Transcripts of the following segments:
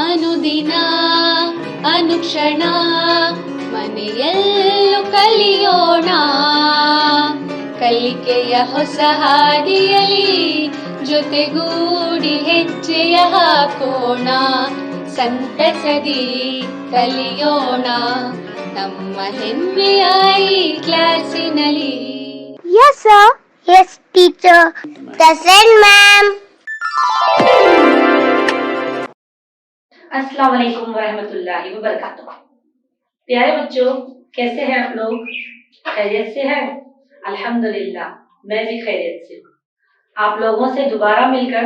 ಅನುದಿನ ಅನುಕ್ಷಣ ಮನೆಯಲ್ಲೂ ಕಲಿಯೋಣ, ಕಲಿಕೆಯ ಹೊಸ ಹಾದಿಯಲಿ ಜೊತೆಗೂಡಿ ಹೆಜ್ಜೆಯ ಹಾಕೋಣ, ಸಂತಸದಿ ಕಲಿಯೋಣ ನಮ್ಮ ಹೆಮ್ಮೆಯ ಈ ಕ್ಲಾಸಿನಲ್ಲಿ. Yes sir. Yes teacher. Present ma'am. अस्सलाम वालेकुम वरहमतुल्लाहि वबरकातुहू। प्यारे बच्चों, कैसे हैं आप लोग? खैरियत से हैं? अल्हम्दुलिल्लाह, मैं भी खैरियत से हूँ। आप लोगों से दोबारा मिलकर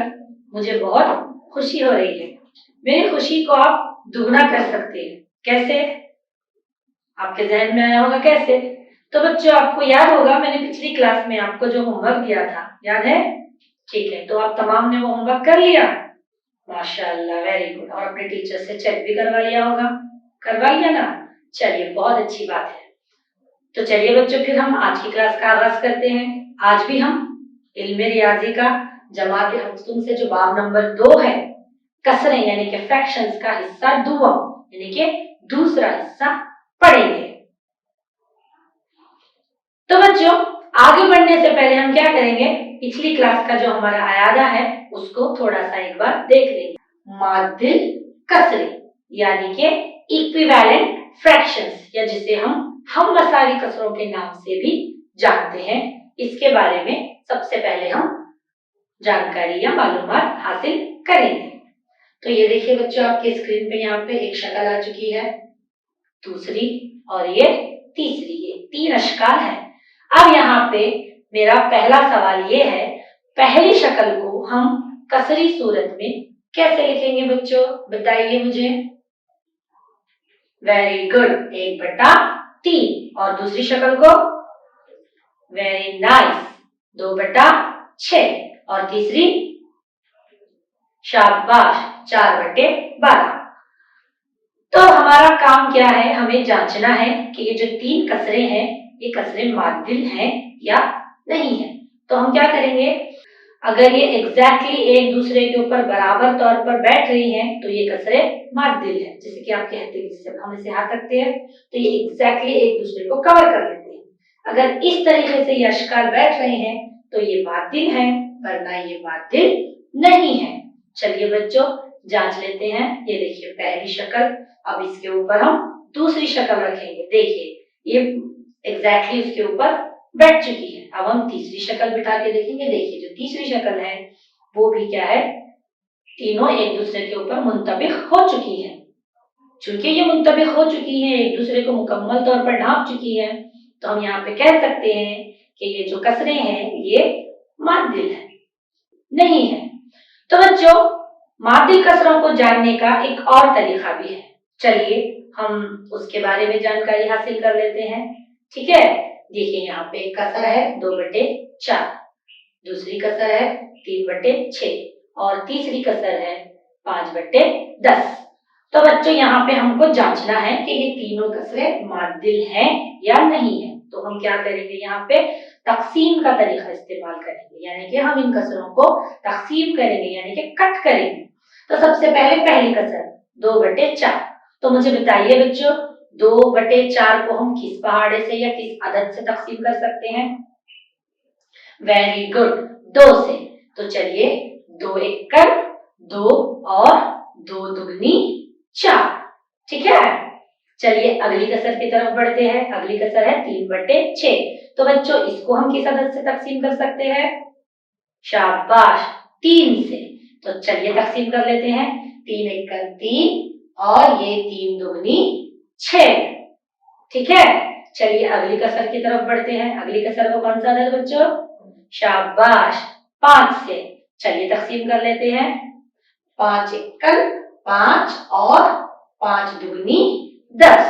मुझे बहुत खुशी हो रही है। मेरी खुशी को आप दुगना कर सकते हैं। कैसे? आपके जहन में आया होगा कैसे? तो बच्चों, आपको याद होगा मैंने पिछली क्लास में आपको जो होमवर्क दिया था, याद है? ठीक है, तो आप तमाम ने वो होमवर्क कर लिया? माशाअल्लाह, वेरी गुड। और अपने टीचर से चेक भी करवा लिया होगा? करवा लिया ना? चलिए, बहुत अच्छी बात है। तो चलिए बच्चों, फिर हम आज की क्लास का आगाज करते हैं। आज भी हम इल्मे रियाजी का जमात हफ्तुम से जो बाब नंबर 2 है, कसरें यानी कि फ्रैक्शंस का हिस्सा दुआ यानी कि दूसरा हिस्सा पढ़ेंगे। तो बच्चों, आगे बढ़ने से पहले हम क्या करेंगे, पिछली क्लास का जो हमारा आयादा है उसको थोड़ा सा एक बार देख लेंगे। मादिल कसरे यानी कि इक्विवेलेंट फ्रैक्शंस, या जिसे हम मसावी कसरों के नाम से भी जानते हैं, इसके बारे में सबसे पहले हम जानकारी या मालूमात हासिल करेंगे। तो ये देखिए बच्चों, आपके स्क्रीन पे यहाँ पे एक शक्ल आ चुकी है, दूसरी और ये तीसरी, ये 3 अशकाल है। अब यहाँ पे मेरा पहला सवाल ये है, पहली शक्ल को हम कसरी सूरत में कैसे लिखेंगे बच्चों, बताइए मुझे। Very good, 1/3। और दूसरी शक्ल को? Very nice, 2/6। और तीसरी? शाबाश, 4/12। तो हमारा काम क्या है, हमें जांचना है कि ये जो 3 कसरे हैं ये कसरे मादिल हैं या नहीं है। तो हम क्या करेंगे, अगर ये एग्जैक्टली एक दूसरे के ऊपर बराबर तौर पर बैठ रही हैं तो ये कसरे मादिल है। जैसे कि आप कहते हैं, जिससे हम इसे हाथ रखते हैं तो ये एग्जैक्टली एक दूसरे को कवर कर लेते हैं। अगर इस तरीके से ये अशकाल बैठ रहे हैं तो ये मादिल हैं, वरना ये मादिल नहीं है। चलिए बच्चों, जांच लेते हैं। ये देखिए पहली शक्ल, अब इसके ऊपर हम दूसरी शक्ल रखेंगे। देखिए ये एग्जैक्टली उसके ऊपर बैठ चुकी है। अब हम तीसरी शक्ल बिठा के देखेंगे। देखिए जो तीसरी शक्ल है वो भी क्या है, तीनों एक दूसरे के ऊपर मुंतबिक हो चुकी है। चूंकि ये मुंतबिक हो चुकी है, एक दूसरे को मुकम्मल तौर पर ढांप चुकी है, तो हम यहाँ पे कह सकते हैं कि ये जो कसरे हैं ये मादिल है, नहीं है। तो बच्चों, मादिल कसरों को जानने का एक और तरीका भी है। चलिए हम उसके बारे में जानकारी हासिल कर लेते हैं। ठीक है, देखिए यहाँ पे एक कसर है 2/4, दूसरी कसर है 3/6 और तीसरी कसर है 5/10। तो बच्चों, यहाँ पे हमको जांचना है कि ये तीनों कसरें मादिल हैं या नहीं है। तो हम क्या करेंगे, यहाँ पे तकसीम का तरीका इस्तेमाल करेंगे, यानी कि हम इन कसरों को तकसीम करेंगे, यानी कि कट करेंगे। तो सबसे पहले पहली कसर 2/4। तो मुझे बताइए बच्चों, 2/4 को हम किस पहाड़े से या किस अदद से तकसीम कर सकते हैं? वेरी गुड, 2 से। तो चलिए 2 एकड़ 2 और 2 दुगनी 4। ठीक है, चलिए अगली कसर की तरफ बढ़ते हैं। अगली कसर है 3/6। तो बच्चों, इसको हम किस अदद से तकसीम कर सकते हैं? शाबाश, 3 से। तो चलिए तकसीम कर लेते हैं। 3 एकड़ 3 और ये 3 दुगनी 6। ठीक है, चलिए अगली कसर की तरफ बढ़ते हैं। अगली कसर को कौन सा अदद बच्चों? शाबाश, 5 से। चलिए तकसीम कर लेते हैं। 5 एकड़ 5 और 5 दुगनी 10।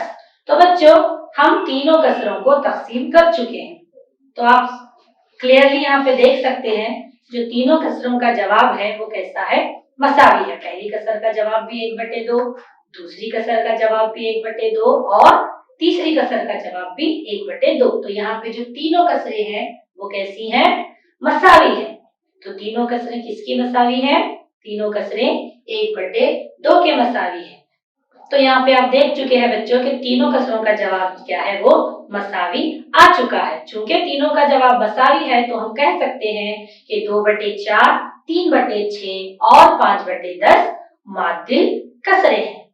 तो बच्चों, हम तीनों कसरों को तकसीम कर चुके हैं। तो आप क्लियरली यहाँ पे देख सकते हैं जो तीनों कसरों का जवाब है वो कैसा है, मसावी है। पहली कसर का जवाब भी 1/2, दूसरी कसर का जवाब भी 1/2 और तीसरी कसर का जवाब भी 1/2। तो यहाँ पे जो तीनों कसरें हैं वो कैसी हैं, मसावी है। तो तीनों कसरें किसकी मसावी है? तीनों कसरें 1/2 के मसावी है। तो यहाँ पे आप देख चुके हैं बच्चों कि तीनों कसरों का जवाब क्या है, वो मसावी आ चुका है। चूंकि तीनों का जवाब मसावी है तो हम कह सकते हैं कि 2/4, 3/6 और 5/10 मादिल कसरे हैं।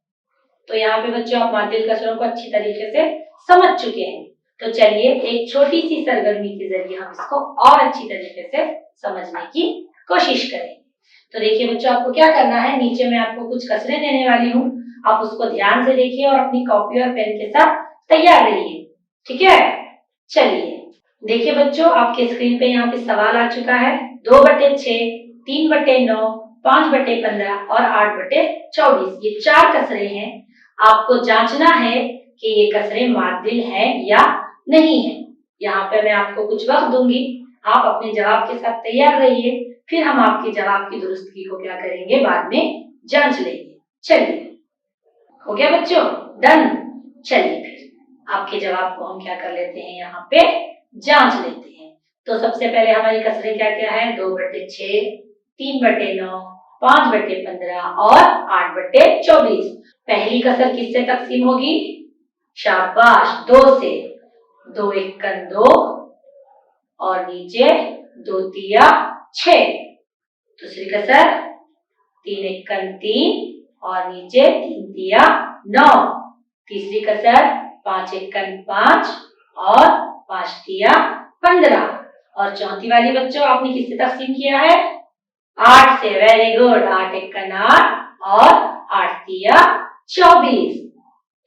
तो यहाँ पे बच्चों आप मादिल कसरों को अच्छी तरीके से समझ चुके हैं। तो चलिए एक छोटी सी सरगर्मी के जरिए हम इसको और अच्छी तरीके से समझने की कोशिश करें। तो देखिए बच्चों, आपको क्या करना है, नीचे मैं आपको कुछ कसरें देने वाली हूँ, आप उसको ध्यान से देखिए और अपनी कॉपी और पेन के साथ तैयार रहिए, ठीक है। चलिए देखिए बच्चों, आपके स्क्रीन पे यहाँ पे सवाल आ चुका है। 2/6, 3/9, 5/15 और 8/24, ये 4 कसरे हैं। आपको जांचना है कि ये कसरें मादिल हैं या नहीं है। यहाँ पे मैं आपको कुछ वक्त दूंगी, आप अपने जवाब के साथ तैयार रहिए, फिर हम आपके जवाब की दुरुस्तगी को क्या करेंगे, बाद में जांच लेंगे। चलिए, हो गया बच्चों, डन। चलिए फिर आपके जवाब को हम क्या कर लेते हैं, यहाँ पे जांच लेते हैं। तो सबसे पहले हमारी कसरें क्या क्या है, 2/6, 3/9, 5/15 और 8/24। पहली कसर किससे तकसीम होगी, शाबाश, 2 से। 2 एकन 2 और नीचे 2 तिया 6। दूसरी कसर 3 एकन 3 और नीचे 3 तिया 9। तीसरी कसर 5 एकन 5 और 5 तिया 15। और चौथी वाली बच्चों आपने किससे तकसीम किया है, 8 से। वेरी गुड, 8 एकन 8 और 8 तिया 24।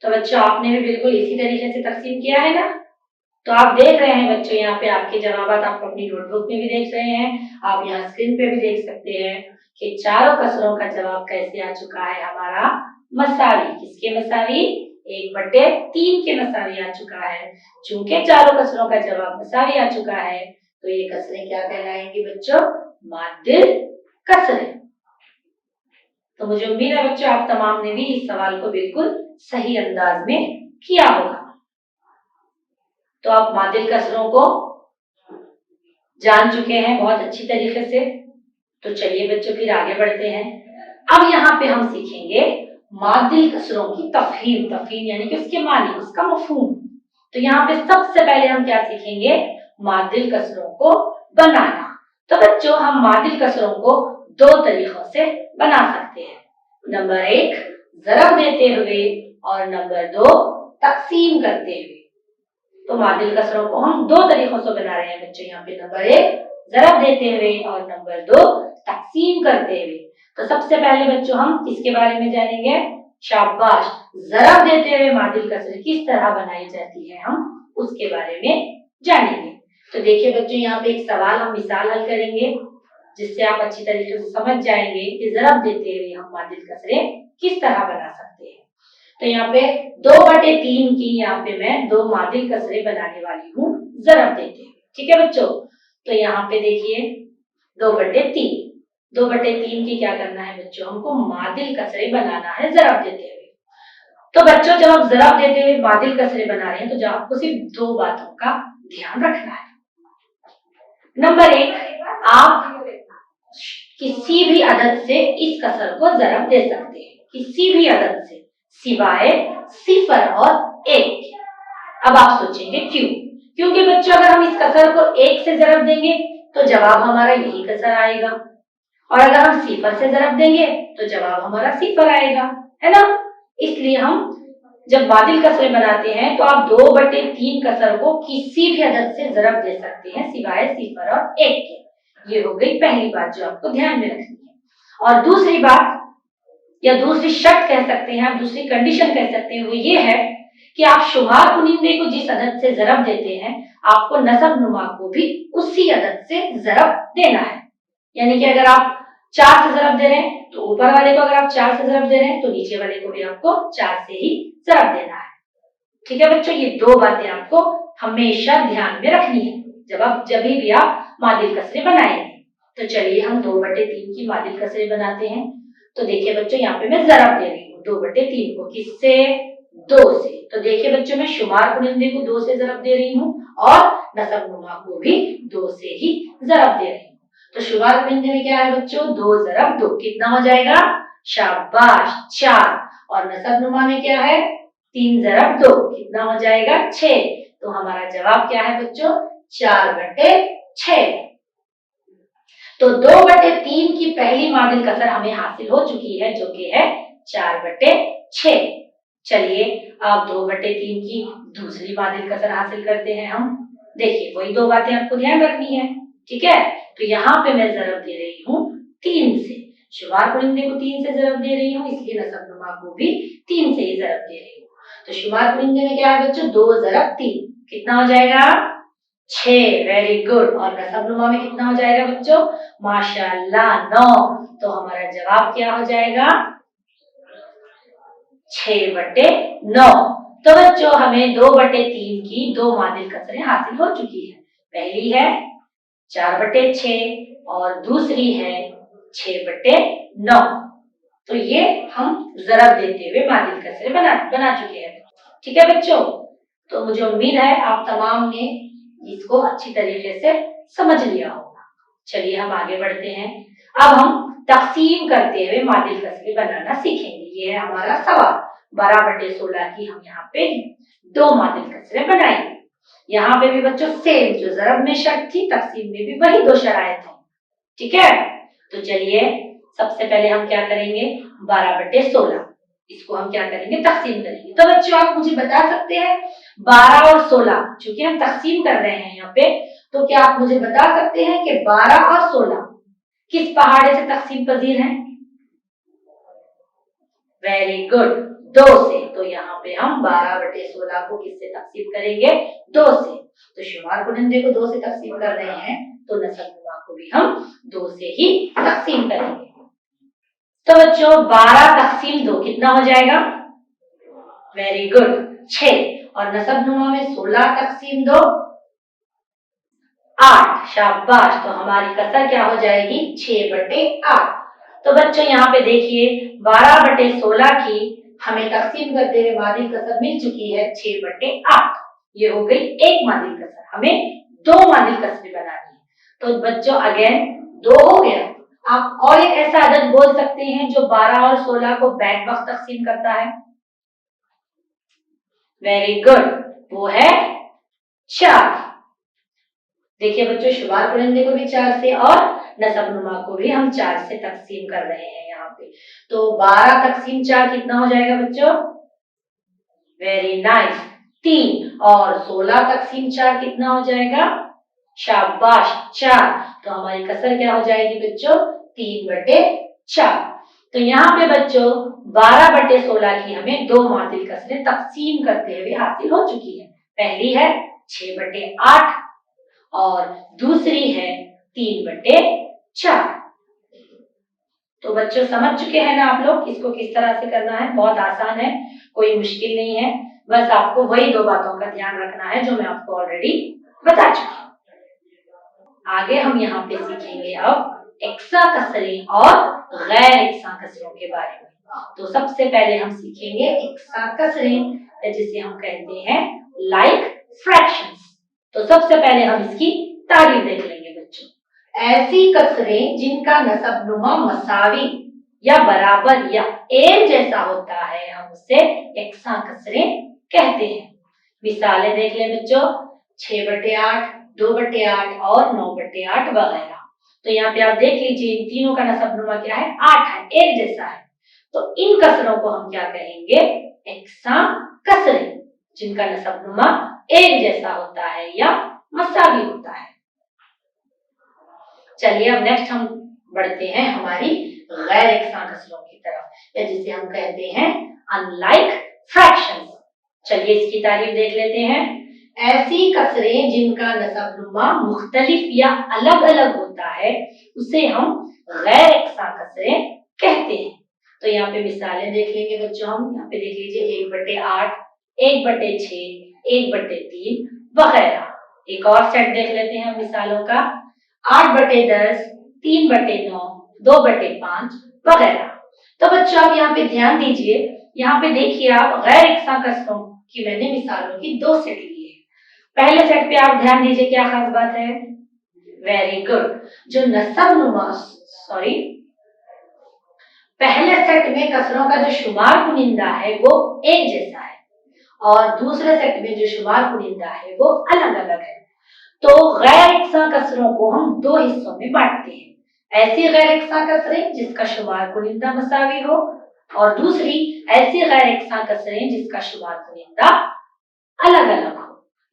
तो बच्चों आपने भी बिल्कुल इसी तरीके से तकसीम किया है ना। तो आप देख रहे हैं बच्चों, यहाँ पे आपके जवाब आप अपनी नोटबुक में भी देख रहे हैं, आप यहाँ स्क्रीन पे भी देख सकते हैं कि चारों कसरों का जवाब कैसे आ चुका है, हमारा मसावी। किसके मसावी, 1/3 के मसावी आ चुका है। चूंकि चारों कसरों का जवाब मसावी आ चुका है तो ये कसरें क्या कहलाएंगी बच्चों, मादिल कसरें। तो मुझे उम्मीद है बच्चों आप तमाम ने भी इस सवाल को बिल्कुल सही अंदाज में किया होगा। तो आप मादिल कसरों को जान चुके हैं बहुत अच्छी तरीके से। तो चलिए बच्चों फिर आगे बढ़ते हैं। अब यहाँ पे हम सीखेंगे मादिल कसरों की तफहीम यानी कि उसके मानी, उसका मफहूम। तो यहाँ पे सबसे पहले हम क्या सीखेंगे, मादिल कसरों को बनाना। तो बच्चों हम मादिल कसरों को 2 तरीकों से बना सकते हैं। नंबर 1 ज़रब देते हुए और नंबर 2 तकसीम करते हुए। तो मादिल कसरों को हम 2 तरीकों से बना रहे हैं बच्चों। यहाँ पे नंबर 1 ज़रब देते हुए और नंबर 2 तकसीम करते हुए। तो सबसे पहले बच्चों हम किसके बारे में जानेंगे, शाबाश, ज़रब देते हुए मादिल कसर किस तरह बनाई जाती है, हम उसके बारे में जानेंगे। तो देखिए बच्चों, यहाँ पे एक सवाल हम मिसाल हल करेंगे जिससे आप अच्छी तरीके से समझ जाएंगे कि ज़रब देते हुए हम मादिल कसरें किस तरह बना सकते हैं। तो यहाँ पे 2/3 की यहाँ पे मैं 2 मादिल कसरें बनाने वाली हूँ ज़रब देते हुए, ठीक है बच्चों। तो यहाँ पे देखिए 2/3 की क्या करना है बच्चों, हमको मादिल कसरें बनाना है ज़रब देते हुए। तो बच्चों जब हम ज़रब देते हुए मादिल कसरें बना रहे हैं तो आपको सिर्फ 2 बातों का ध्यान रखना है। नंबर 1, आप किसी भी अदद से इस कसर को ज़रब दे सकते हैं, किसी भी अदद से सिवाय 0 और 1। अब आप सोचेंगे क्यों? क्योंकि बच्चों अगर हम इस कसर को 1 से ज़रब देंगे तो जवाब हमारा यही कसर आएगा, और अगर हम 0 से ज़रब देंगे तो जवाब हमारा 0 आएगा, है ना। इसलिए हम जब मादिल कसरें बनाते हैं तो आप 2/3 कसर को किसी भी अदद से ज़रब दे सकते हैं सिवाय 0 और 1 के। ये हो गई पहली बात जो आपको ध्यान में रखनी है। और दूसरी बात या दूसरी शर्त कह सकते हैं, आप दूसरी कंडीशन कह सकते हैं, वो ये है कि आप शुमार कुनिंदे को जिस अदद से ज़रब देते हैं आपको नसब नुमा को भी उसी अदद से ज़रब देना है। यानी कि अगर आप 4 से ज़रब दे रहे हैं तो ऊपर वाले को अगर आप 4 से ज़रब दे रहे हैं तो नीचे वाले को भी आपको 4 से ही ज़रब देना है, ठीक है बच्चों। ये 2 बातें आपको हमेशा ध्यान में रखनी है जब भी आप मादिल कसरें बनाएंगे। तो चलिए हम 2/3 की मादिल कसरें बनाते हैं। तो देखिए बच्चों, यहाँ पे मैं ज़रब दे रही हूँ 2/3 को, किससे, 2 से। तो देखिए बच्चों, मैं शुमार कुनिंदे को 2 से ज़रब दे रही हूँ और नसब नुमा को भी 2 से ही ज़रब दे रही हूँ। तो शुरुआत बिंदु में क्या है बच्चों, 2 ज़रब 2 कितना हो जाएगा, शाबाश 4। और नसबनुमा में क्या है, 3 ज़रब 2 कितना हो जाएगा 6। तो हमारा जवाब क्या है बच्चों, 4/6। तो 2/3 की पहली मादिल कसर हमें हासिल हो चुकी है, जो कि है 4/6। चलिए अब 2/3 की दूसरी मादिल कसर हासिल करते हैं हम। देखिए वही दो बातें आपको ध्यान रखनी है, ठीक है। तो यहाँ पे मैं ज़रब दे रही हूँ 3 से, शुमार कुरिंदे को 3 से ज़रब दे रही हूँ, इसलिए नसबनुमा को भी 3 से ही ज़रब दे रही हूँ। तो शुमार कुरिंदे में क्या है बच्चों, 2 ज़रब 3 कितना हो जाएगा 6। Very good. और नसबनुमा में कितना हो जाएगा बच्चों, माशाअल्लाह 9। तो हमारा जवाब क्या हो जाएगा, 6/9। तो बच्चों हमें 2/3 की 2 मादिल कसरें हासिल हो चुकी है। पहली है 4/6 और दूसरी है 6/9। तो ये हम ज़रब देते हुए मादिल कसरें बना चुके हैं, ठीक है बच्चों। तो मुझे उम्मीद है आप तमाम ने इसको अच्छी तरीके से समझ लिया होगा। चलिए हम आगे बढ़ते हैं। अब हम तकसीम करते हुए मादिल कसरें बनाना सीखेंगे। ये है हमारा सवाल। 12/16 की हम यहाँ पे 2 मादिल कसरें बनाएंगे। यहाँ पे भी बच्चों सेम जो ज़रब में शर्त थी, तकसीम में भी वही 2 शरायत है, ठीक है। तो चलिए सबसे पहले हम क्या करेंगे, 12/16 इसको हम क्या करेंगे, तकसीम करेंगे। तो बच्चों आप मुझे बता सकते हैं 12 और 16 चूंकि हम तकसीम कर रहे हैं यहाँ पे, तो क्या आप मुझे बता सकते हैं कि 12 और 16 किस पहाड़े से तकसीम पजीर हैं? वेरी गुड, 2 से। तो यहाँ पे हम 12/16 को किससे तकसीम करेंगे, 2 से। तो शुमार कुनिंदे को 2 से तकसीम कर रहे हैं, तो नसबनुमा को भी हम 2 से ही तकसीम करेंगे। तो बच्चों 12 तकसीम 2 कितना हो जाएगा, वेरी गुड 6। और नसबनुमा में 16 तकसीम 2 8। शाबाश। तो हमारी कसर क्या हो जाएगी, 6/8। तो बच्चों यहाँ पे देखिए 12/16 की हमें तकसीम करते हुए मादिल कसर मिल चुकी है 6/8। ये हो गई एक मादिल कसर, हमें 2 मादिल कसरें बनानी है। तो बच्चों अगेन 2 हो गया। आप और एक ऐसा अदद बोल सकते हैं जो 12 और 16 को बैक वक्त तकसीम करता है। वेरी गुड, वो है 4। देखिए बच्चों शुमार कुनिंदे को भी 4 से और नसबनुमा को भी हम 4 से तकसीम कर रहे हैं यहाँ पे। तो 12 तकसीम 4 कितना हो जाएगा बच्चों, वेरी नाइस 3। और 16 तकसीम 4 कितना हो जाएगा, शाबाश 4। तो हमारी कसर क्या हो जाएगी बच्चों, 3/4। तो यहाँ पे बच्चों 12/16 की हमें 2 मादिल कसरें तकसीम करते हुए हासिल हो चुकी है। पहली है 6/8 और दूसरी है 3/4। तो बच्चों समझ चुके हैं ना आप लोग इसको किस तरह से करना है, बहुत आसान है, कोई मुश्किल नहीं है। बस आपको वही 2 बातों का ध्यान रखना है जो मैं आपको ऑलरेडी बता चुकी हूँ। आगे हम यहाँ पे सीखेंगे अब एक्सा कसरें और गैर एक्सा कसरों के बारे में। तो सबसे पहले हम सीखेंगे एक्सा कसरें, जिसे हम कहते हैं लाइक फ्रैक्शंस। तो सबसे पहले हम इसकी तारीफ देख लेंगे बच्चों। ऐसी कसरें जिनका नसबनुमा मसावी या बराबर या एक जैसा होता है, हम उसे एक्सा कसरें कहते हैं। मिसालें देख लें बच्चों, 6/8, 2/8 और 9/8 वगैरह। तो यहाँ पे आप देख लीजिए इन तीनों का नसबनुमा क्या है, 8 है, एक जैसा है। तो इन कसरों को हम क्या कहेंगे, एक्सा कसरें, जिनका नसबनुमा एक जैसा होता है या मसावी होता है। चलिए अब नेक्स्ट हम बढ़ते हैं हमारी गैर एक्सा कसरों की तरफ, या जिसे हम कहते हैं अनलाइक फ्रैक्शंस। चलिए इसकी तारीफ देख लेते हैं। ऐसी कसरें जिनका नसबनुमा मुख्तलिफ या अलग अलग होता है, उसे हम गैर एक्सा कसरें कहते हैं। तो यहाँ पे मिसालें देख लेंगे बच्चों हम। यहाँ पे देख लीजिए 1/8, 1/6, 1/3 वगैरह। एक और सेट देख लेते हैं मिसालों का, 8/10, 3/9, 2/5 वगैरह। तो बच्चों आप यहाँ पे ध्यान दीजिए, यहाँ पे देखिए आप गैर एक्सा कसरों की मैंने मिसालों की 2 सेट ली है। पहले सेट पे आप ध्यान दीजिए क्या खास बात है, वेरी गुड। जो नसबनुमा पहले सेट में कसरों का जो शुमार कुनिंदा है वो एक जैसा है और दूसरे सेट में जो शुमार कुनिंदा है वो अलग अलग है। तो गैर यकसा कसरों को हम दो हिस्सों में बांटते हैं। ऐसी गैर यकसा कसरें जिसका शुमार कुनिंदा मसावी हो और दूसरी ऐसी गैर यकसा कसरें जिसका शुमार कुनिंदा अलग अलग हो।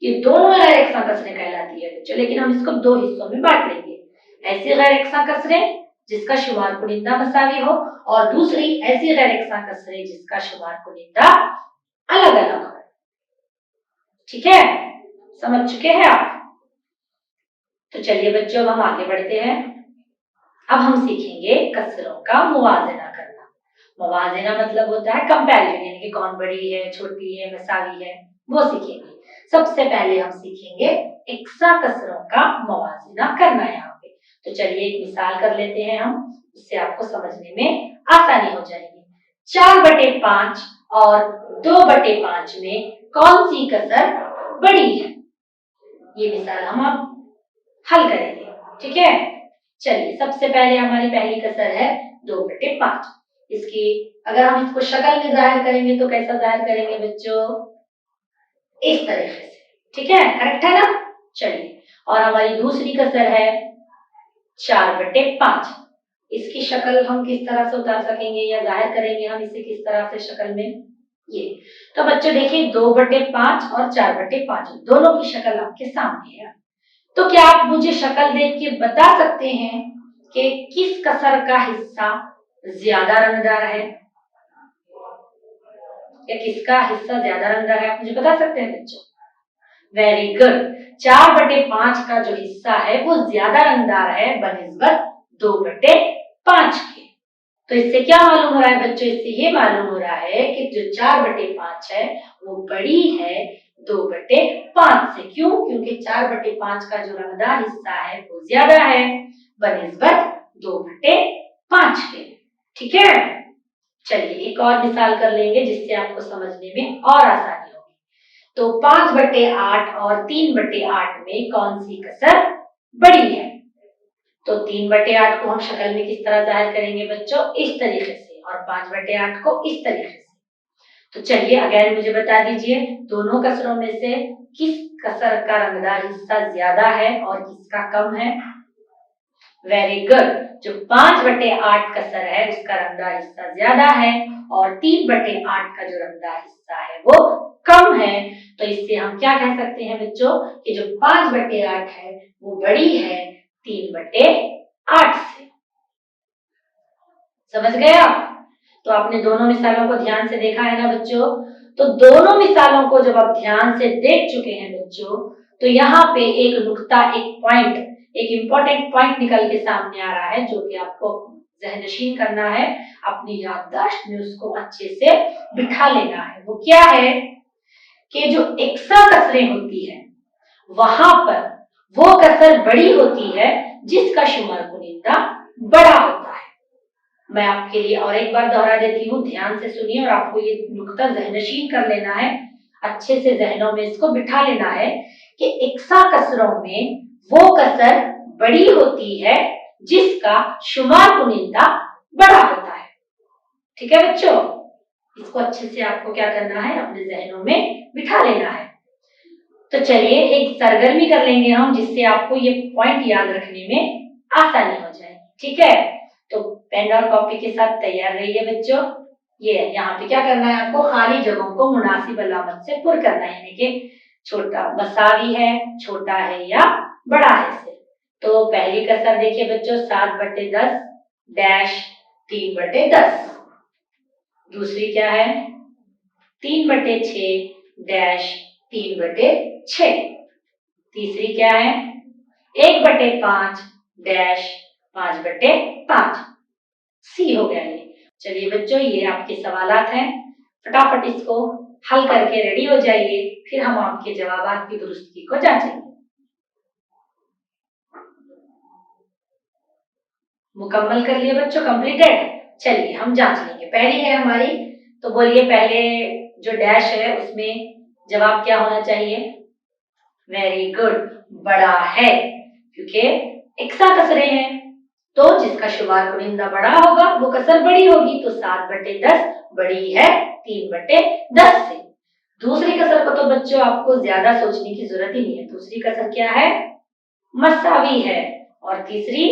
ये दोनों गैर यकसा कसरें कहलाती है बच्चों, लेकिन हम इसको दो हिस्सों में बांट लेंगे। ऐसी गैर यकसा कसरें जिसका शुमार कुनिंदा मसावी हो और दूसरी ऐसी गैर यकसा कसरें जिसका शुमार कुनिंदा अलग अलग हो। ठीक है, समझ चुके हैं आप? तो चलिए बच्चों, अब हम आगे बढ़ते हैं। अब हम सीखेंगे कसरों का मुवाजना करना। मुवाजना मतलब होता है कंपैरिजन, यानी कि कौन बड़ी है, छोटी है, मसावी है, वो सीखेंगे। सबसे पहले हम सीखेंगे यकसा कसरों का मुवाजना करना यहाँ पे। तो चलिए एक मिसाल कर लेते हैं हम, उससे आपको समझने में आसानी हो जाएगी। 4/5 और 2/5 में कौन सी कसर बड़ी है? ये मिसाल हम अब हल करेंगे। ठीक है, चलिए सबसे पहले हमारी पहली कसर है 2/5। इसकी अगर हम इसको शक्ल में जाहिर करेंगे तो कैसा जाहिर करेंगे बच्चों? इस तरीके से। ठीक है, करेक्ट है ना? चलिए, और हमारी दूसरी कसर है 4/5। इसकी शक्ल हम किस तरह से उतार सकेंगे या जाहिर करेंगे हम इसे किस तरह से शक्ल में? ये तो बच्चों देखिए 2/5 और 4/5 दोनों की शक्ल आपके सामने है। तो क्या आप मुझे शक्ल देख के बता सकते हैं कि किस कसर का हिस्सा ज्यादा रंगदार है या किसका हिस्सा ज्यादा रंगदार है? आप मुझे बता सकते हैं बच्चों? Very good. 4/5 का जो हिस्सा है वो ज्यादा रंगदार है बनिस्बत 2/5 के। तो इससे क्या मालूम हो रहा है बच्चों? इससे ये मालूम हो रहा है कि जो 4/5 है वो बड़ी है 2/5 से। क्यों? क्योंकि 4/5 का जो रंगदार हिस्सा है वो ज्यादा है बनिस्बत 2/5 के। ठीक है, चलिए एक और मिसाल कर लेंगे जिससे आपको समझने में और आसानी होगी। तो 5/8 और 3/8 में कौन सी कसर बड़ी है? तो 3/8 को हम शक्ल में किस तरह जाहिर करेंगे बच्चों? इस तरीके से, और 5/8 को इस तरीके से। तो चलिए अगेन मुझे बता दीजिए दोनों कसरों में से किस कसर का रंगदार हिस्सा ज्यादा है और किसका कम है? Very good. जो 5/8 कसर है उसका रंगदार हिस्सा ज्यादा है और 3/8 का जो रंगदार हिस्सा है वो कम है। तो इससे हम क्या कह सकते हैं बच्चों कि जो 5/8 है वो बड़ी है 3/8 से। समझ गए आप? तो आपने दोनों मिसालों को ध्यान से देखा है ना बच्चों? तो दोनों मिसालों को जब आप ध्यान से देख चुके हैं बच्चों, तो यहाँ पे एक नुक्ता, एक पॉइंट, एक इंपॉर्टेंट पॉइंट निकल के सामने आ रहा है जो कि आपको ज़हनशीन करना है, अपनी याददाश्त में उसको अच्छे से बिठा लेना है। वो क्या है कि जो यकसा कसरें होती है वहां पर वो कसर बड़ी होती है जिसका शुमार कुनिंदा बड़ा होता है। मैं आपके लिए और एक बार दोहरा देती हूँ, ध्यान से सुनिए और आपको ये नुक्ता ज़हनशीन कर लेना है, अच्छे से जहनों में इसको बिठा लेना है कि यकसा कसरों में वो कसर बड़ी होती है जिसका शुमार कुनिंदा बड़ा होता है। ठीक है बच्चों, इसको अच्छे से आपको क्या करना है? अपने जहनों में बिठा लेना है। तो चलिए एक सरगर्मी कर लेंगे हम जिससे आपको ये पॉइंट याद रखने में आसानी हो जाए। ठीक है, तो पेन और कॉपी के साथ तैयार रहिए बच्चों। ये यहाँ पे क्या करना है आपको? खाली जगहों को मुनासिब अलामत से पुर करना है, यानी कि छोटा मसावी है, छोटा है या बड़ा है से। तो पहली कसर देखिए बच्चों 7/10 डैश 3/10। दूसरी क्या है? 3/6 डैश 3/6। तीसरी क्या है? 1/5 डैश 5/5। सी हो गया ये। चलिए बच्चों, ये आपके सवालात हैं, फटाफट इसको हल करके रेडी हो जाइए, फिर हम आपके जवाबात की दुरुस्ती को जांचेंगे। मुकम्मल कर लिए बच्चों? कंप्लीटेड? चलिए हम जांच लेंगे। पहली है हमारी, तो बोलिए पहले जो डैश है उसमें जवाब क्या होना चाहिए? वेरी गुड, बड़ा है, क्योंकि इक्सा कसरे हैं, तो जिसका शुमार कुनिंदा बड़ा होगा वो कसर बड़ी होगी, तो 7/10 बड़ी है 3/10 से। दूसरी कसर को तो बच्चों आपको ज्यादा सोचने की जरूरत ही नहीं है। दूसरी कसर क्या है? मसावी है। और तीसरी,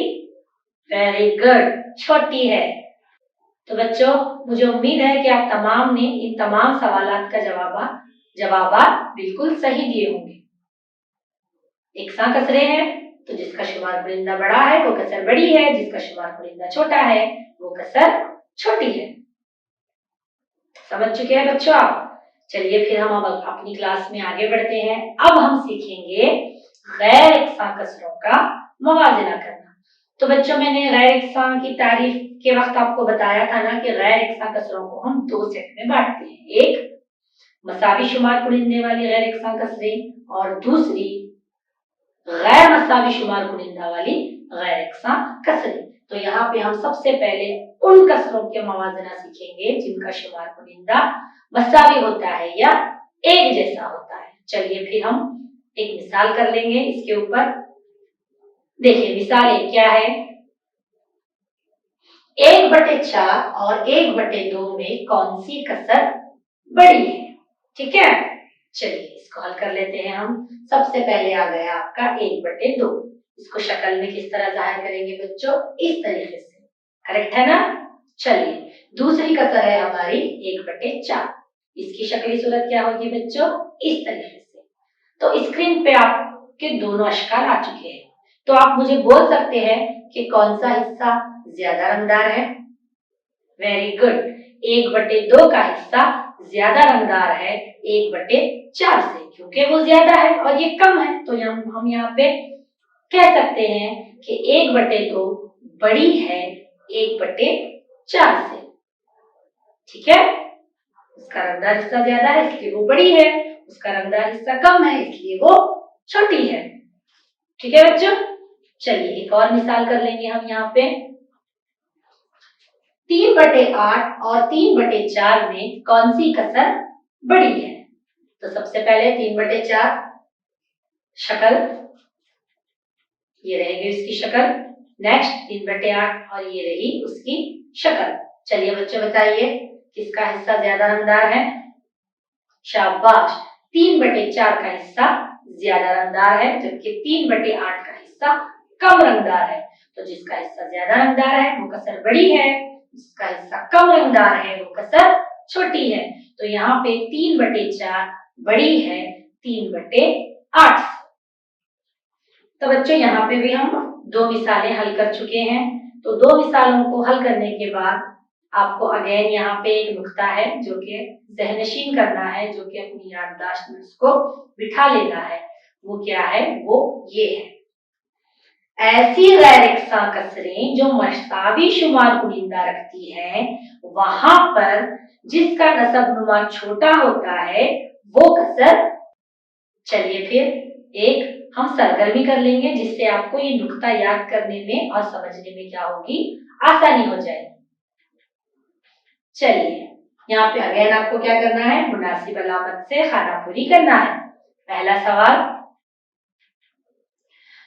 वेरी गुड, छोटी है। तो बच्चों, मुझे उम्मीद है कि आप तमाम ने इन तमाम सवालात का जवाब बिल्कुल सही दिए होंगे। इकसा कसरे हैं, तो जिसका शुमार कुनिंदा बड़ा है वो कसर बड़ी है, जिसका शुमार कुनिंदा छोटा है वो कसर छोटी है। समझ चुके हैं बच्चों आप? चलिए फिर हम अब अपनी क्लास में आगे बढ़ते हैं। अब हम सीखेंगे गैर इकसा कसरों का मवाजना करना। तो बच्चों, मैंने गैर इकसा की तारीफ के वक्त आपको बताया था ना कि गैर इकसा कसरों को हम 2 सेट में बांटते हैं। एक मसावी शुमार कुनिंदे वाली गैर इकसा कसरें और दूसरी गैर मसावी शुमार कुनिंदा वाली गैर इकसा कसरें। तो यहाँ पे हम सबसे पहले उन कसरों के मवाजना सीखेंगे जिनका शुमार कुनिंदा मसावी होता है या एक जैसा होता है। चलिए फिर हम एक मिसाल कर लेंगे इसके ऊपर। देखिए मिसाल 1 क्या है? 1/4 और 1/2 में कौन सी कसर बड़ी है? ठीक है, चलिए इसको हल कर लेते हैं हम। सबसे पहले आ गया आपका 1/2। इसको शक्ल में किस तरह जाहिर करेंगे बच्चों? इस तरीके से। करेक्ट है ना? चलिए दूसरी कसर है हमारी 1/4। इसकी शक्ली सूरत क्या होगी बच्चों? इस तरीके से। तो स्क्रीन पे आपके दोनों अशकाल आ चुके हैं। तो आप मुझे बोल सकते हैं कि कौन सा हिस्सा ज्यादा रंगदार है? वेरी गुड, 1/2 का हिस्सा ज्यादा रंगदार है 1/4 से, क्योंकि वो ज्यादा है और ये कम है। तो हम यहाँ पे कह सकते हैं कि 1/2 बड़ी है 1/4 से। ठीक है, उसका रंगदार हिस्सा ज्यादा है इसलिए वो बड़ी है, उसका रंगदार हिस्सा कम है इसलिए वो छोटी है। ठीक है बच्चों, चलिए एक और मिसाल कर लेंगे हम यहाँ पे। 3/8 और 3/4 में कौन सी कसर बड़ी है? तो सबसे पहले 3/4 शक्ल, ये रहेगी उसकी शक्ल। नेक्स्ट 3/8 और ये रही उसकी शक्ल। चलिए बच्चों बताइए किसका हिस्सा ज्यादा रंगदार है? शाबाश, 3/4 का हिस्सा ज्यादा रंगदार है, जबकि 3/8 का हिस्सा कम रंगदार है। तो जिसका हिस्सा ज्यादा रंगदार है वो कसर बड़ी है, जिसका हिस्सा कम रंगदार है वो कसर छोटी है। तो यहाँ पे 3/4 बड़ी है 3/8 से। तो बच्चों यहाँ पे भी हम 2 मिसालें हल कर चुके हैं। तो 2 मिसालों को हल करने के बाद आपको अगेन यहाँ पे एक नुक्ता है जो कि ज़हनशीन करना है, जो कि अपनी याददाश्त में उसको बिठा लेना है। वो क्या है? वो ये है, ऐसी गैर इकसा कसरें जो मसावी शुमार कुनिंदा रखती हैं, वहां पर जिसका नसब नुमा छोटा होता है वो कसर। चलिए फिर एक हम सरगर्मी कर लेंगे जिससे आपको ये नुक्ता याद करने में और समझने में क्या होगी? आसानी हो जाएगी। चलिए यहाँ पे अगेन आपको क्या करना है? मुनासिब अलामत से खानापुरी करना है। पहला सवाल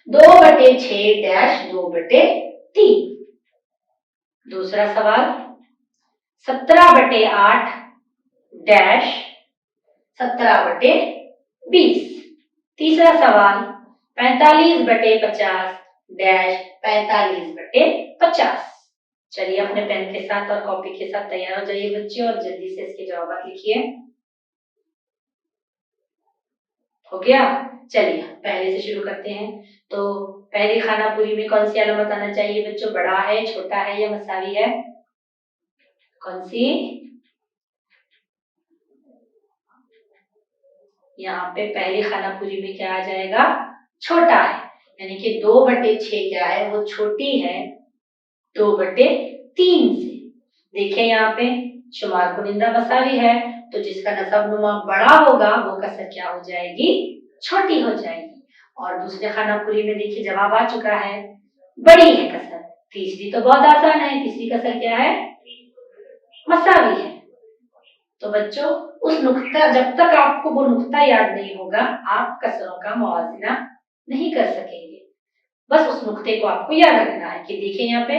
2/6 - 2/3। दूसरा सवाल 17/8 - 17/20। तीसरा सवाल 45/50 - 45/50। चलिए अपने पेन के साथ और कॉपी के साथ तैयार हो जाइए बच्चे और जल्दी से इसके जवाब लिखिए। हो गया? चलिए पहले से शुरू करते हैं। तो पहली खानापुरी में कौन सी अलामत आना चाहिए बच्चों? बड़ा है, छोटा है या मसावी है? कौन सी? यहाँ पे पहली खानापुरी में क्या आ जाएगा? छोटा है, यानी कि 2/6 क्या है? वो छोटी है 2/3 से। देखिए यहाँ पे शुमार कुनिंदा मसावी है, तो जिसका नसब नुमा बड़ा होगा वो कसर क्या हो जाएगी? छोटी हो जाएगी। और दूसरे खानापुरी में देखिए जवाब आ चुका है, बड़ी है कसर। तीसरी तो बहुत आसान है, तीसरी कसर क्या है? मसावी है। तो बच्चों उस नुक्ता, जब तक आपको वो नुक्ता याद नहीं होगा आप कसरों का मुआवजा नहीं कर सकेंगे। बस उस नुक्ते को आपको याद रखना है कि देखिए यहाँ पे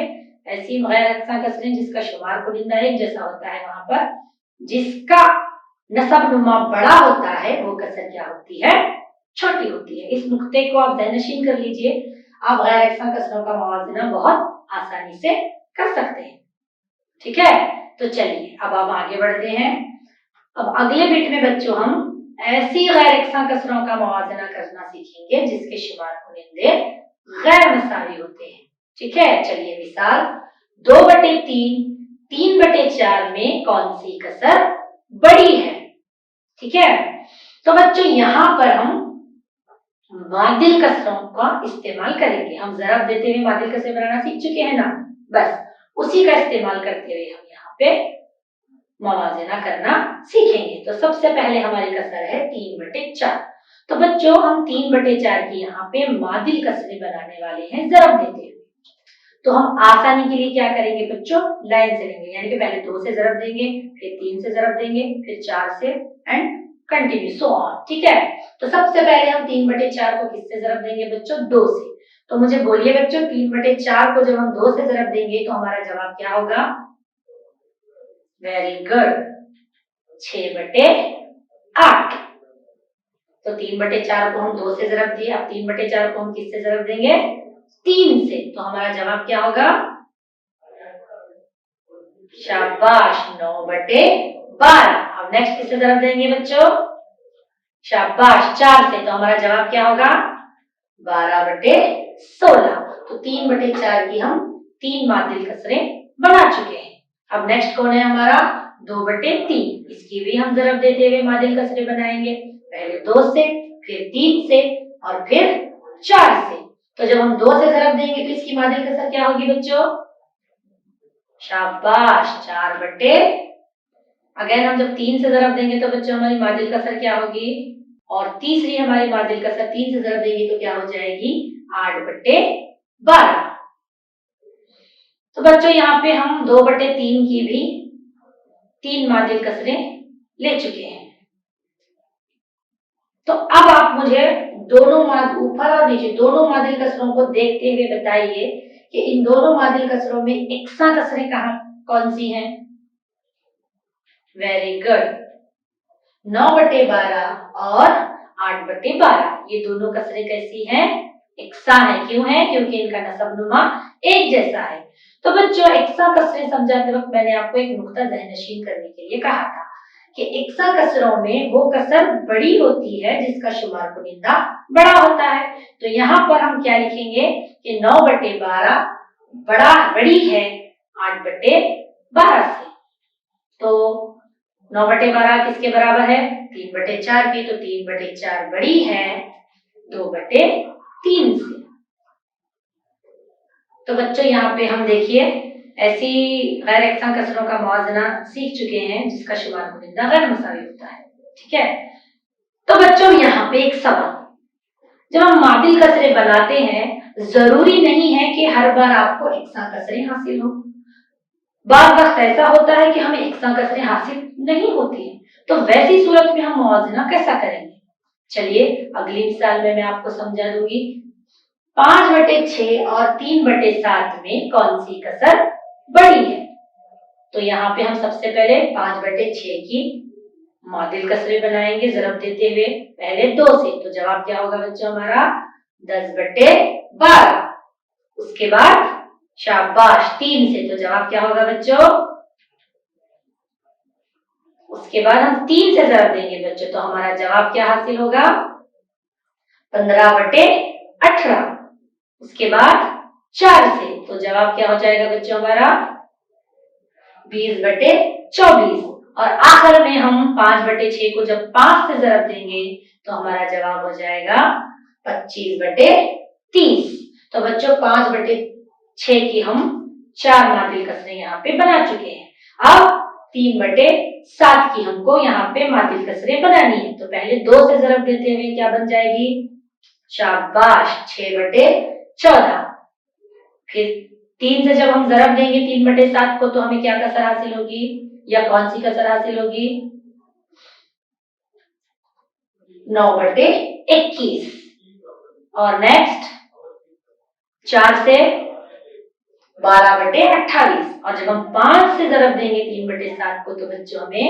ऐसी गैर यकसा कसरें जिसका शुमार कुनिंदा एक जैसा होता है, वहां पर जिसका नसब नुमा बड़ा होता है वो कसर क्या होती है, छोटी होती है। इस नुक्ते को आप ज़हनशीन कर लीजिए, आप गैर यकसा कसरों का मवाजना बहुत आसानी से कर सकते हैं। ठीक है, तो चलिए अब आप आगे बढ़ते हैं। अब अगले बिट में बच्चों हम ऐसी गैर यकसा कसरों का मवाजना करना सीखेंगे जिसके शुमार कुनिंदे गैर मसावी होते हैं। ठीक है, चलिए मिसाल 2/3 3/4 में कौन सी कसर बड़ी है। ठीक है, तो बच्चों यहाँ पर हम मादिल कसरों का इस्तेमाल करेंगे। हम जरब देते हुए मादिल कसरें बनाना सीख चुके हैं ना, बस उसी का इस्तेमाल करते हुए हम यहाँ पे मवाजना करना सीखेंगे। तो सबसे पहले हमारी कसर है 3/4। तो बच्चों हम 3/4 की यहाँ पे मादिल कसरें बनाने वाले हैं जरब देते हुए। तो हम आसानी के लिए क्या करेंगे बच्चों, लाइन से लेंगे, यानी कि पहले 2 से जरब देंगे, फिर 3 से जरब देंगे, फिर 4 से एंड कंटिन्यू सो ऑन। ठीक है, तो सबसे पहले हम 3/4 को किससे जरब देंगे बच्चों, 2 से। तो मुझे बोलिए बच्चों 3/4 को जब हम 2 से जरब देंगे तो हमारा जवाब क्या होगा, वेरी गुड, 6/8। तो 3/4 को हम 2 से जरब दिए, अब 3/4 को हम किससे जरब देंगे, 3 से। तो हमारा जवाब क्या होगा, शाबाश, 9/12। अब नेक्स्ट किससे जरब देंगे बच्चों, शाबाश, 4 से। तो हमारा जवाब क्या होगा, 12/16। तो 3/4 की हम 3 मादिल कसरें बना चुके हैं। अब नेक्स्ट कौन है हमारा, 2/3। इसकी भी हम जरब देते हुए मादिल कसरें बनाएंगे, पहले 2 से, फिर 3 से और फिर 4 से। तो जब हम 2 से जरब देंगे तो इसकी मादिल कसर क्या होगी बच्चों, शाबाश, 4/, अगेन हम जब 3 से जरब देंगे तो बच्चों हमारी मादिल कसर क्या होगी, और तीसरी हमारी मादिल कसर 3 से जरब देंगे तो क्या हो जाएगी, 8/12। तो बच्चों यहाँ पे हम 2/3 की भी 3 मादिल कसरें ले चुके हैं। तो अब आप मुझे दोनों ऊपर और नीचे दोनों मादिल कसरों को देखते हुए बताइए कि इन दोनों मादिल कसरों में यकसा कसरें कौन सी हैं। वेरी गुड, 9/12 और 8/12, ये दोनों कसरें कैसी हैं, यकसा है। क्यों है, क्योंकि इनका नसब नुमा एक जैसा है। तो बच्चों यकसा कसरें समझाते वक्त मैंने आपको एक नुक्ता ज़हनशीन करने के लिए कहा था कि यकसा कसरों में वो कसर बड़ी होती है जिसका शुमार कुनिंदा बड़ा होता है। तो यहाँ पर हम क्या लिखेंगे कि 9/12 बड़ी है 8/12 से। तो 9/12 किसके बराबर है, 3/4 की। तो 3/4 बड़ी है 2/3 से। तो बच्चों यहाँ पे हम देखिए ऐसी गैर यकसा कसरों का मुआवजना सीख चुके हैं जिसका शुमार कुनिंदा गैर मसावी होता है। ठीक है, तो बच्चों यहाँ पे एक सवाल, जब हम मादिल कसरें बनाते हैं जरूरी नहीं है कि हर बार आपको यकसा कसरें हासिल हो। बार वक्त ऐसा होता है कि हमें यकसा कसरें हासिल नहीं होती है, तो वैसी सूरत में हम मुआवजना कैसा करेंगे। चलिए अगली मिसाल में मैं आपको समझा दूंगी। 5/6 और 3/7 में कौन सी कसर बड़ी है। तो यहाँ पे हम सबसे पहले 5/6 की मादिल कसरें बनाएंगे जरब देते हुए, पहले 2 से। तो जवाब क्या होगा बच्चों हमारा, 10/12। उसके बाद शाबाश 3 से। तो जवाब क्या होगा बच्चों, उसके बाद हम 3 से जरब देंगे बच्चों, तो हमारा जवाब क्या हासिल होगा, 15/18। उसके बाद 4 से। तो जवाब क्या हो जाएगा बच्चों हमारा, 20/24। और आखिर में हम 5/6 को जब 5 से जरब देंगे तो हमारा जवाब हो जाएगा 25/30। तो बच्चों 5/6 की हम 4 मादिल कसरें यहाँ पे बना चुके हैं। अब 3/7 की हमको यहाँ पे मादिल कसरें बनानी है। तो पहले 2 से जरब देते हुए क्या बन जाएगी, शाबाश, 6/14। फिर 3 से जब हम जरब देंगे 3/7 को तो हमें क्या कसर हासिल होगी, या कौन सी कसर हासिल होगी, 9/21। और नेक्स्ट 4 से 12/28, और जब हम 5 से ज़रब देंगे 3/7 को तो बच्चों हमें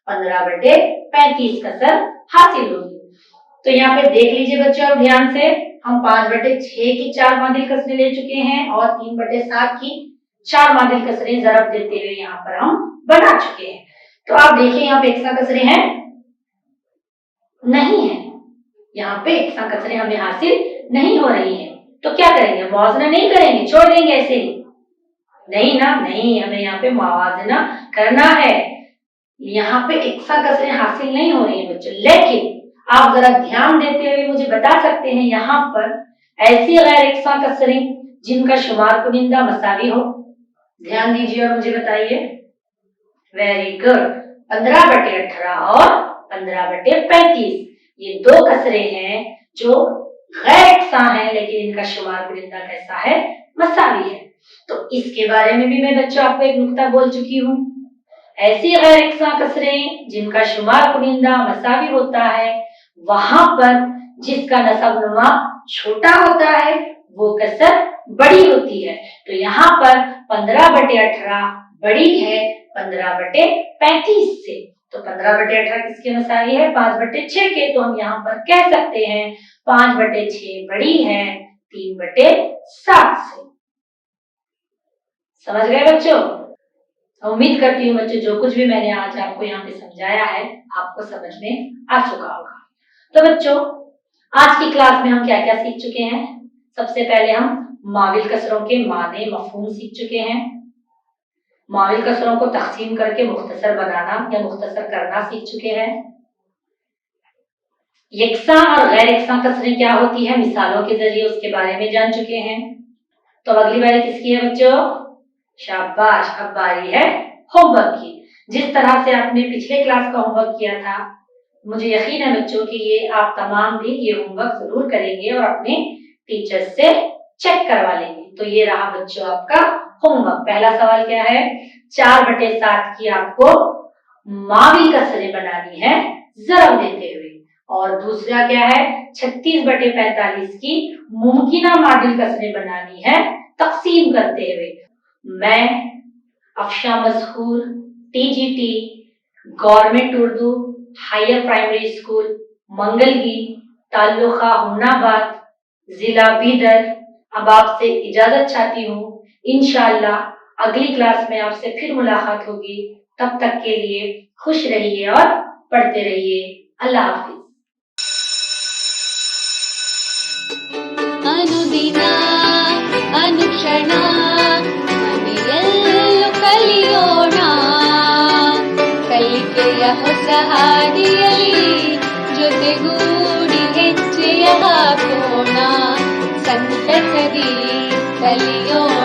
15/35 कसर हासिल होगी। तो यहाँ पे देख लीजिए बच्चों अब ध्यान से, हम 5/6 की 4 मादिल कसरें ले चुके हैं और 3/7 की 4 मादिल कसरें ज़रब देते हुए यहाँ पर हम बना चुके हैं। तो आप देखिए यहाँ पे एकसा कसरें हैं नहीं है, यहाँ पे एकसा कसरें हमें हासिल नहीं हो रही हैं। तो क्या करेंगे, मुआवजा नहीं करेंगे, छोड़ देंगे ऐसे ही? नहीं ना, नहीं, हमें यहाँ पे मुआवजा करना है। यहाँ पे एकसा कसरें हासिल नहीं हो रही है बच्चों, लेकिन आप जरा ध्यान देते हुए मुझे बता सकते हैं यहाँ पर ऐसी गैर एकसा कसरें जिनका शुमार कुनिंदा मसावी हो? ध्यान दीजिए और मुझे बताइए। वेरी गुड, 15/18 और 15/35 ये 2 कसरें हैं जो गैर एकसा हैं, लेकिन इनका शुमार कुनिंदा कैसा है? मसावी है। तो इसके बारे में भी मैं बच्चों आपको एक नुक्ता बोल चुकी हूँ। ऐसी गैर एकसा कसरें जिनका शुमार कुनिंदा मसावी होता है, वहां पर जिसका नसब नुमा छोटा होता है वो कसर बड़ी होती है। तो यहाँ पर 15/18 बड़ी है 15/35 से। तो 15/18 किसके मसावी है? 5/6 के। तो हम यहाँ पर कह सकते हैं 5/6 बड़ी है 3/7 से। समझ गए बच्चों? उम्मीद करती हूँ बच्चों जो कुछ भी मैंने आज आपको यहाँ पे समझाया है आपको समझ में आ चुका होगा। तो बच्चों आज की क्लास में हम क्या क्या सीख चुके हैं? सबसे पहले हम माविल कसरों के माने मफहूम सीख चुके हैं। माविल कसरों को तकसीम करके मुख्तसर बनाना या मुख्तसर करना सीख चुके हैं। यकसा और गैर यकसा कसरें क्या होती है मिसालों के जरिए उसके बारे में जान चुके हैं। तो अगली बारी किसकी है बच्चों? शाबाश, अब बारी है होमवर्क की। जिस तरह से आपने पिछले क्लास का होमवर्क किया था, मुझे यकीन है बच्चों कि ये आप तमाम भी ये होमवर्क जरूर करेंगे और अपने टीचर से चेक करवा लेंगे। तो ये रहा बच्चों आपका होमवर्क। पहला सवाल क्या है? 4/7 की आपको मावी कसरें बनानी है ज़रब देते हुए, और दूसरा क्या है? 36/45 की मुमकिना मादिल कसरें बनानी है तकसीम करते हुए। मैं Afsha Mazhoor TGT government Urdu higher primary school Mangalgi taluka Humnabad जिला बीदर अब आपसे इजाजत चाहती हूँ। इंशाअल्लाह अगली क्लास में आपसे फिर मुलाकात होगी। तब तक के लिए खुश रहिए और पढ़ते रहिए। अल्लाह हाफिज। ಅನುದಿನ ಅನುಕ್ಷಣ ಮನೆಯಲ್ಲೂ ಕಲಿಯೋಣ, ಕಲಿಕೆಯ ಹೊಸ ಹಾದಿಯಲ್ಲಿ ಜೊತೆಗೂಡಿ ಹೆಜ್ಜೆಯ ಹಾಕೋಣ, ಸಂತಸದಿ ಕಲಿಯೋಣ.